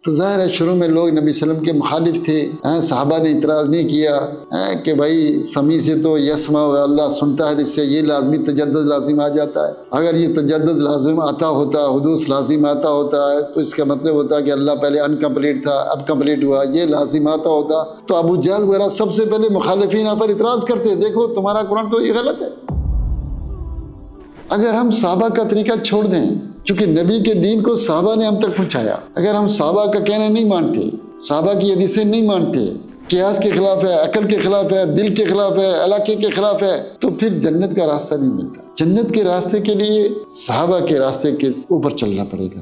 تو ظاہر ہے شروع میں لوگ نبی صلی اللہ علیہ وسلم کے مخالف تھے، صحابہ نے اعتراض نہیں کیا کہ بھائی سمیع سے تو یسمع اللہ سنتا ہے، اس سے یہ لازمی تجدد لازم آ جاتا ہے۔ اگر یہ تجدد لازم آتا ہوتا، حدوث لازم آتا ہوتا ہے تو اس کا مطلب ہوتا کہ اللہ پہلے انکمپلیٹ تھا، اب کمپلیٹ ہوا، یہ لازم آتا ہوتا تو ابو جہل وغیرہ سب سے پہلے مخالفین یہاں پر اعتراض کرتے، دیکھو تمہارا قرآن تو یہ غلط ہے۔ اگر ہم صحابہ کا طریقہ چھوڑ دیں، چونکہ نبی کے دین کو صحابہ نے ہم تک پہنچایا، اگر ہم صحابہ کا کہنا نہیں مانتے، صحابہ کی حدیثیں نہیں مانتے، قیاس کے خلاف ہے، عقل کے خلاف ہے، دل کے خلاف ہے، علاقے کے خلاف ہے، تو پھر جنت کا راستہ نہیں ملتا۔ جنت کے راستے کے لیے صحابہ کے راستے کے اوپر چلنا پڑے گا۔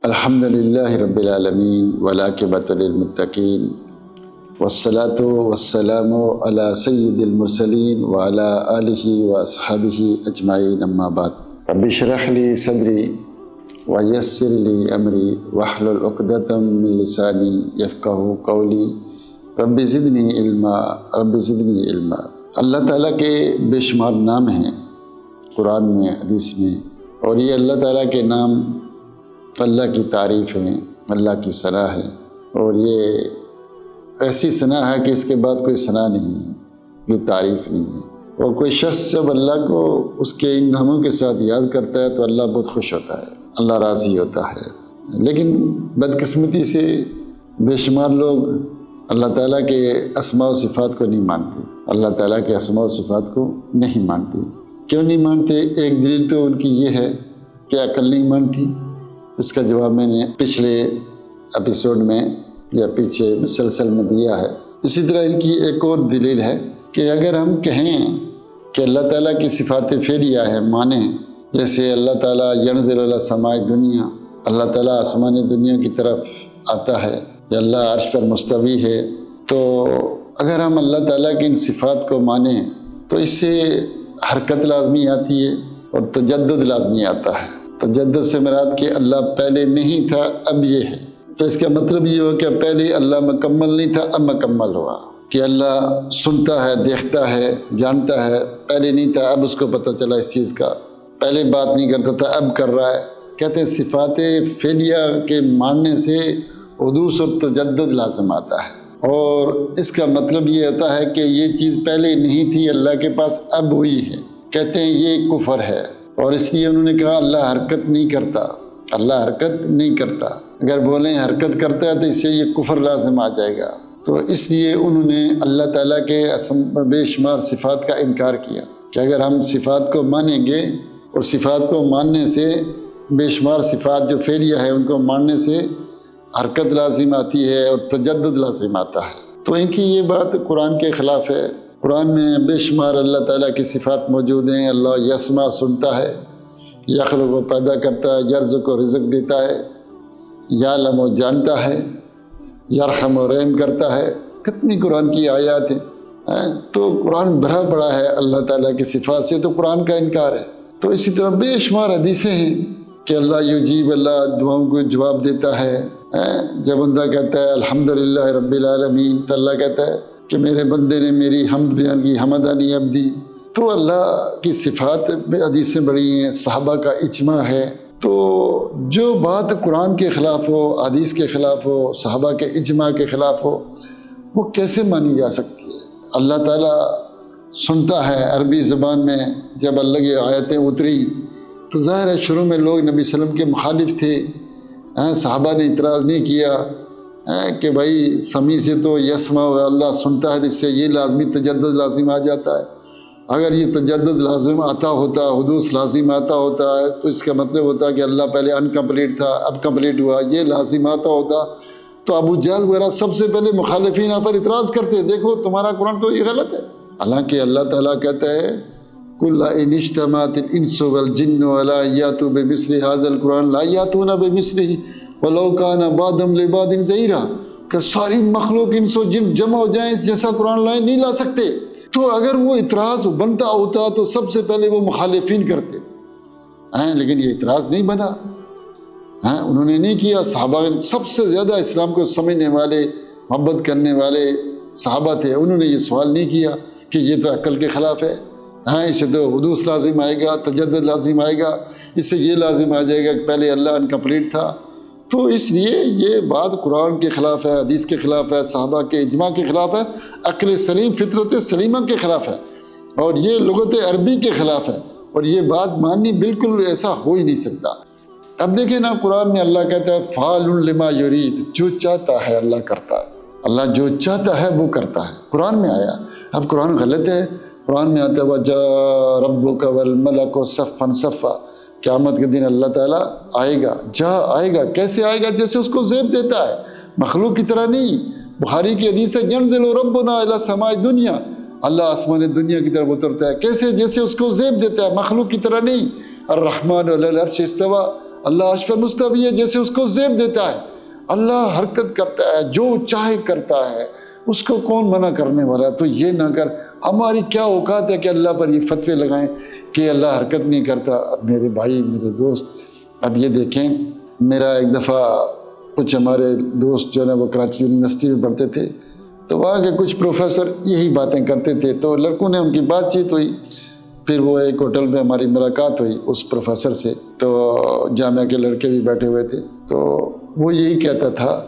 الحمدللہ رب العالمین والعاقبۃ للمتقین والصلاة والسلام علی سید المرسلین وعلی آلہ واصحابہ اجمعین، اما بعد۔ رب اشرح لی صدری ویسر لی امری واحلل عقدۃ من لسانی یفقہوا قولی رب زدنی علما رب زدنی علما۔ اللہ تعالیٰ کے بے شمار نام ہیں قرآن میں، حدیث میں، اور یہ اللہ تعالیٰ کے نام اللہ کی تعریف ہے، اللہ کی ثنا ہے، اور یہ ایسی ثنا ہے کہ اس کے بعد کوئی ثنا نہیں ہے، کوئی تعریف نہیں ہے۔ اور کوئی شخص جب اللہ کو اس کے ان ناموں کے ساتھ یاد کرتا ہے تو اللہ بہت خوش ہوتا ہے، اللہ راضی ہوتا ہے۔ لیکن بدقسمتی سے بے شمار لوگ اللہ تعالیٰ کے اسماء و صفات کو نہیں مانتے، اللہ تعالیٰ کے اسماء و صفات کو نہیں مانتے۔ کیوں نہیں مانتے؟ ایک دلیل تو ان کی یہ ہے کہ عقل نہیں مانتی، اس کا جواب میں نے پچھلے ایپیسوڈ میں یا پیچھے مسلسل میں دیا ہے۔ اسی طرح ان کی ایک اور دلیل ہے کہ اگر ہم کہیں کہ اللہ تعالیٰ کی صفات فعلیہ ہے، مانیں، جیسے اللہ تعالیٰ ینزل الی سماء دنیا، اللہ تعالیٰ آسمان دنیا کی طرف آتا ہے، یا اللہ عرش پر مستوی ہے، تو اگر ہم اللہ تعالیٰ کی ان صفات کو مانیں تو اس سے حرکت لازمی آتی ہے اور تجدد لازمی آتا ہے۔ تجدد سے مراد کہ اللہ پہلے نہیں تھا، اب یہ ہے، تو اس کا مطلب یہ ہو کہ پہلے اللہ مکمل نہیں تھا، اب مکمل ہوا، کہ اللہ سنتا ہے، دیکھتا ہے، جانتا ہے، پہلے نہیں تھا، اب اس کو پتہ چلا اس چیز کا، پہلے بات نہیں کرتا تھا، اب کر رہا ہے۔ کہتے ہیں صفات فعلیہ کے ماننے سے حدوث اور تجدد لازم آتا ہے، اور اس کا مطلب یہ ہوتا ہے کہ یہ چیز پہلے نہیں تھی، اللہ کے پاس اب ہوئی ہے۔ کہتے ہیں یہ کفر ہے، اور اس لیے انہوں نے کہا اللہ حرکت نہیں کرتا، اللہ حرکت نہیں کرتا۔ اگر بولیں حرکت کرتا ہے تو اس سے یہ کفر لازم آ جائے گا، تو اس لیے انہوں نے اللہ تعالیٰ کے بے شمار صفات کا انکار کیا کہ اگر ہم صفات کو مانیں گے، اور صفات کو ماننے سے بے شمار صفات جو فعلیہ ہے ان کو ماننے سے حرکت لازم آتی ہے اور تجدد لازم آتا ہے، تو ان کی یہ بات قرآن کے خلاف ہے۔ قرآن میں بے شمار اللہ تعالیٰ کی صفات موجود ہیں۔ اللہ یسمع سنتا ہے، یخلق و پیدا کرتا ہے، یرزق و رزق دیتا ہے، یعلم و جانتا ہے، یرحم و رحم کرتا ہے۔ کتنی قرآن کی آیات ہیں، تو قرآن بھرا پڑا ہے اللہ تعالیٰ کی صفات سے، تو قرآن کا انکار ہے۔ تو اسی طرح بے شمار حدیثیں ہیں کہ اللہ یجیب، اللہ دعاؤں کو جواب دیتا ہے۔ جب بندہ کہتا ہے الحمدللہ رب العالمین، تو اللہ کہتا ہے کہ میرے بندے نے میری حمد بیان کی، حمدانی عبدی۔ تو اللہ کی صفات حدیثیں بڑی ہیں، صحابہ کا اجماع ہے۔ تو جو بات قرآن کے خلاف ہو، حدیث کے خلاف ہو، صحابہ کے اجماع کے خلاف ہو، وہ کیسے مانی جا سکتی ہے؟ اللہ تعالیٰ سنتا ہے۔ عربی زبان میں جب اللہ کی آیتیں اتری تو ظاہر ہے شروع میں لوگ نبی صلی اللہ علیہ وسلم کے مخالف تھے، صحابہ نے اعتراض نہیں کیا کہ بھائی سمیع سے تو یسمع اللہ سنتا ہے، اس سے یہ لازمی تجدد لازم آ جاتا ہے۔ اگر یہ تجدد لازم آتا ہوتا، حدوث لازم آتا ہوتا ہے تو اس کا مطلب ہوتا کہ اللہ پہلے انکمپلیٹ تھا، اب کمپلیٹ ہوا، یہ لازم آتا ہوتا تو ابو جہل وغیرہ سب سے پہلے مخالفین یہاں پر اعتراض کرتے، دیکھو تمہارا قرآن تو یہ غلط ہے۔ حالانکہ اللہ تعالیٰ کہتا ہے قُلْ إِنِ اجْتَمَعَتِ الْإِنسُ وَالْجِنُّ عَلَىٰ أَن يَأْتُوا بِمِثْلِ هَٰذَا الْقُرْآنِ لَا يَأْتُونَ بِمِثْلِهِ وَلَوْ كَانَ بَعْضُهُمْ لِبَعْضٍ ظَهِيرًا، کہ ساری مخلوق انس و جن جمع ہو جائیں اس جیسا قرآن لائیں، نہیں لا سکتے۔ تو اگر وہ اعتراض بنتا ہوتا تو سب سے پہلے وہ مخالفین کرتے، لیکن یہ اعتراض نہیں بنا، انہوں نے نہیں کیا۔ صحابہ سب سے زیادہ اسلام کو سمجھنے والے، محبت کرنے والے صحابہ تھے، انہوں نے یہ سوال نہیں کیا کہ یہ تو عقل کے خلاف ہے، ہاں اس سے تو حدوث لازم آئے گا، تجدد لازم آئے گا، اس سے یہ لازم آ جائے گا کہ پہلے اللہ انکمپلیٹ تھا. تو اس لیے یہ بات قرآن کے خلاف ہے، حدیث کے خلاف ہے، صحابہ کے اجماع کے خلاف ہے، عقل سلیم فطرت سلیمہ کے خلاف ہے، اور یہ لغت عربی کے خلاف ہے، اور یہ بات ماننی بالکل ایسا ہو ہی نہیں سکتا. اب دیکھیں نا قرآن میں اللہ کہتا ہے فعال لما یرید، جو چاہتا ہے اللہ کرتا ہے. اللہ جو چاہتا ہے وہ کرتا ہے، قرآن میں آیا. اب قرآن غلط ہے. قرآن میں آتا ہے وَجَاءَ رَبُّكَ وَالْمَلَكُ صَفًّا صَفًّا، قیامت کے دن اللہ تعالیٰ آئے گا. آئے گا کیسے آئے گا؟ جیسے اس کو زیب دیتا ہے، مخلوق کی طرح نہیں. بخاری کی حدیث ہے ينزل ربنا الى السماء الدنيا، اللہ آسمان دنیا کی طرف اترتا ہے. کیسے؟ جیسے اس کو زیب دیتا ہے، مخلوق کی طرح نہیں. الرحمن علی العرش استوى، اللہ عرش پر مستوی ہے، جیسے اس کو زیب دیتا ہے. اللہ حرکت کرتا ہے، جو چاہے کرتا ہے، اس کو کون منع کرنے والا ہے؟ تو یہ نہ کر. ہماری کیا اوقات ہے کہ اللہ پر یہ فتوے لگائیں کہ اللہ حرکت نہیں کرتا؟ میرے بھائی، میرے دوست، اب یہ دیکھیں، میرا ایک دفعہ کچھ ہمارے دوست جو ہے وہ کراچی یونیورسٹی میں پڑھتے تھے، تو وہاں کے کچھ پروفیسر یہی باتیں کرتے تھے. تو لڑکوں نے ان کی بات چیت ہوئی، پھر وہ ایک ہوٹل میں ہماری ملاقات ہوئی اس پروفیسر سے. تو جامعہ کے لڑکے بھی بیٹھے ہوئے تھے، تو وہ یہی کہتا تھا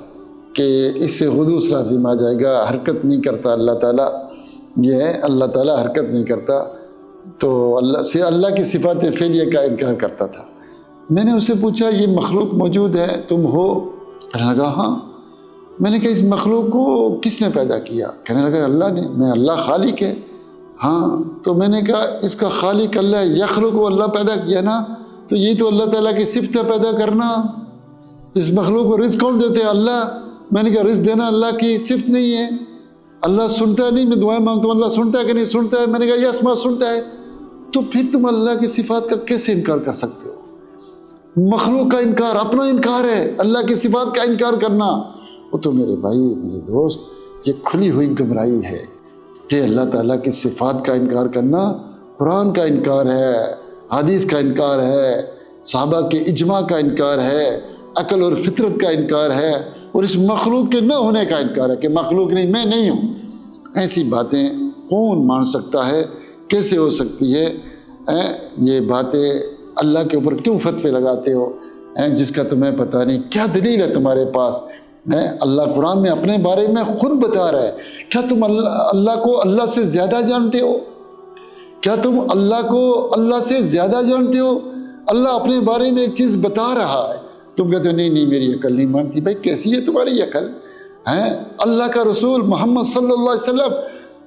کہ اس سے حدوث لازم آ جائے گا، حرکت نہیں کرتا اللہ تعالیٰ. یہ ہے اللہ تعالیٰ حرکت نہیں کرتا، تو اللہ کی صفات فعلیہ کا انکار کرتا تھا. میں نے اس سے پوچھا یہ مخلوق موجود ہے، تم ہو؟ کہنے لگا ہاں. میں نے کہا اس مخلوق کو کس نے پیدا کیا؟ کہنے لگا اللہ نے. میں اللہ خالق ہے. ہاں. تو میں نے کہا اس کا خالق اللہ ہے، یخلق کو اللہ پیدا کیا نا، تو یہ تو اللہ تعالیٰ کی صفت ہے پیدا کرنا. اس مخلوق کو رزق کون دیتے ہیں؟ اللہ. میں نے کہا رزق دینا اللہ کی صفت نہیں ہے. اللہ سنتا نہیں، میں دعائیں مانگتا ہوں اللہ سنتا ہے کہ نہیں سنتا ہے؟ میں نے کہا یہ اسما سنتا ہے. تو پھر تم اللہ کی صفات کا کیسے انکار کر سکتے ہو؟ مخلوق کا انکار اپنا انکار ہے، اللہ کی صفات کا انکار کرنا وہ تو میرے بھائی، میرے دوست، یہ کھلی ہوئی گمراہی ہے کہ اللہ تعالیٰ کی صفات کا انکار کرنا قرآن کا انکار ہے، حدیث کا انکار ہے، صحابہ کے اجماع کا انکار ہے، عقل اور فطرت کا انکار ہے، اور اس مخلوق کے نہ ہونے کا انکار ہے کہ مخلوق نہیں، میں نہیں ہوں. ایسی باتیں کون مان سکتا ہے؟ کیسے ہو سکتی ہے؟ یہ باتیں اللہ کے اوپر کیوں فتوے لگاتے ہو جس کا تمہیں پتہ نہیں؟ کیا دلیل ہے تمہارے پاس؟ اللہ قرآن میں اپنے بارے میں خود بتا رہا ہے. کیا تم اللہ کو اللہ سے زیادہ جانتے ہو؟ کیا تم اللہ کو اللہ سے زیادہ جانتے ہو؟ اللہ اپنے بارے میں ایک چیز بتا رہا ہے، تم کہتے ہو نہیں میری عقل نہیں مانتی. بھائی کیسی ہے تمہاری عقل؟ اللہ کا رسول محمد صلی اللہ علیہ وسلم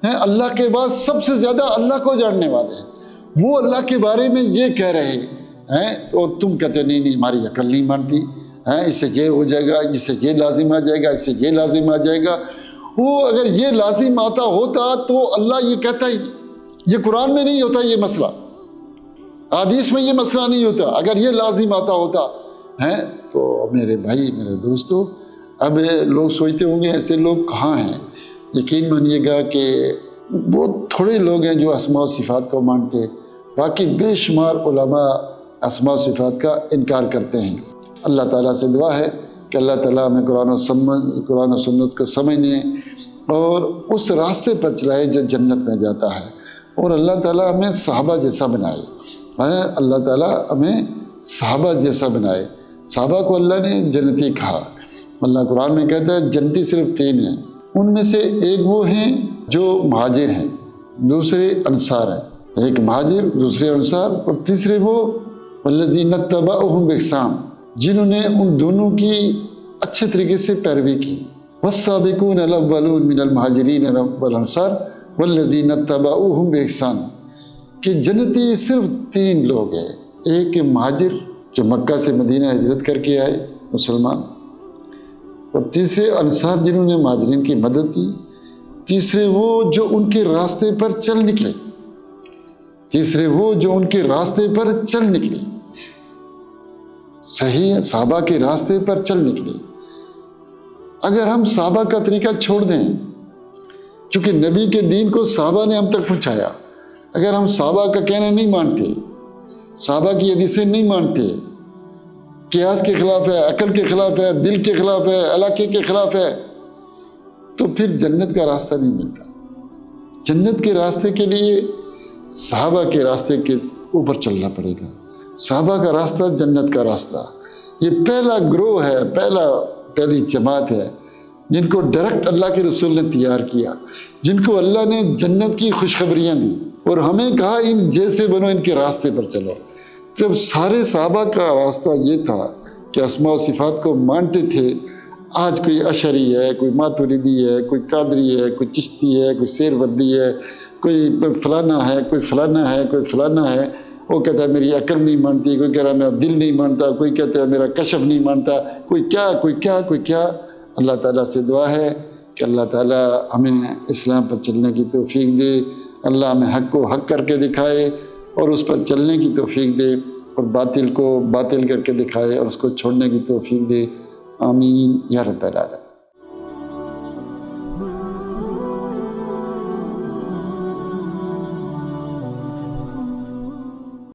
اللہ کے بعد سب سے زیادہ اللہ کو جاننے والے ہیں، وہ اللہ کے بارے میں یہ کہہ رہے ہیں، تو تم کہتے ہو نہیں ہماری عقل نہیں مانتی، اس سے یہ ہو جائے گا، اس سے یہ لازم آ جائے گا، اس سے یہ لازم آ جائے گا. وہ اگر یہ لازم آتا ہوتا تو اللہ یہ کہتا ہی. یہ قرآن میں نہیں ہوتا، یہ مسئلہ حدیث میں یہ مسئلہ نہیں ہوتا اگر یہ لازم آتا ہوتا. تو میرے بھائی، میرے دوستو، اب لوگ سوچتے ہوں گے ایسے لوگ کہاں ہیں. یقین مانیے گا کہ بہت تھوڑے لوگ ہیں جو اسماء و صفات کو مانتے، باقی بے شمار علماء اسماء و صفات کا انکار کرتے ہیں. اللہ تعالیٰ سے دعا ہے کہ اللہ تعالیٰ ہمیں قرآن و سنت کو سمجھنے اور اس راستے پر چلائے جو جنت میں جاتا ہے، اور اللہ تعالیٰ ہمیں صحابہ جیسا بنائے. اللہ تعالیٰ ہمیں صحابہ جیسا بنائے. صحابہ کو اللہ نے جنتی کہا. اللہ قرآن میں کہتا ہے جنتی صرف 3 ہیں، ان میں سے ایک وہ ہیں جو مہاجر ہیں، دوسرے انصار ہیں. ایک مہاجر، دوسرے انصار، اور تیسرے وہ والذین اتبعوہم بإحسان، جنہوں نے ان دونوں کی اچھے طریقے سے پیروی کی. والسابقون الاولون من المہاجرین والانصار والذین اتبعوہم بإحسان. کہ جنتی صرف 3 لوگ ہیں. ایک مہاجر جو مکہ سے مدینہ ہجرت کر کے آئے مسلمان، اور تیسرے انصار جنہوں نے مہاجرین کی مدد کی، تیسرے وہ جو ان کے راستے پر چل نکلے، تیسرے وہ جو ان کے راستے پر چل نکلے. صحیح ہے، صحابہ کے راستے پر چل نکلے. اگر ہم صحابہ کا طریقہ چھوڑ دیں، چونکہ نبی کے دین کو صحابہ نے ہم تک پہنچایا، اگر ہم صحابہ کا کہنا نہیں مانتے، صحابہ کی حدیثیں نہیں مانتے، قیاس کے خلاف ہے، عقل کے خلاف ہے، دل کے خلاف ہے، علاقے کے خلاف ہے، تو پھر جنت کا راستہ نہیں ملتا. جنت کے راستے کے لیے صحابہ کے راستے کے اوپر چلنا پڑے گا۔ صحابہ کا راستہ جنت کا راستہ، یہ پہلا گروہ ہے، پہلی جماعت ہے جن کو ڈائریکٹ اللہ کے رسول نے تیار کیا، جن کو اللہ نے جنت کی خوشخبریاں دی اور ہمیں کہا ان جیسے بنو، ان کے راستے پر چلو۔ جب سارے صحابہ کا راستہ یہ تھا کہ اسماء و صفات کو مانتے تھے، آج کوئی اشعری ہے، کوئی ماتریدی ہے، کوئی قادری ہے، کوئی چشتی ہے، کوئی سیروردی ہے، کوئی فلانا ہے، کوئی فلانا ہے، کوئی فلانا ہے، وہ کہتا ہے میری عقل نہیں مانتی، کوئی کہہ رہا ہے میرا دل نہیں مانتا، کوئی کہتا ہے میرا کشف نہیں مانتا، کوئی کیا۔ اللہ تعالیٰ سے دعا ہے کہ اللہ تعالیٰ ہمیں اسلام پر چلنے کی توفیق دے، اللہ ہمیں حق کو حق کر کے دکھائے اور اس پر چلنے کی توفیق دے، اور باطل کو باطل کر کے دکھائے اور اس کو چھوڑنے کی توفیق دے۔ آمین یا رب العالمین۔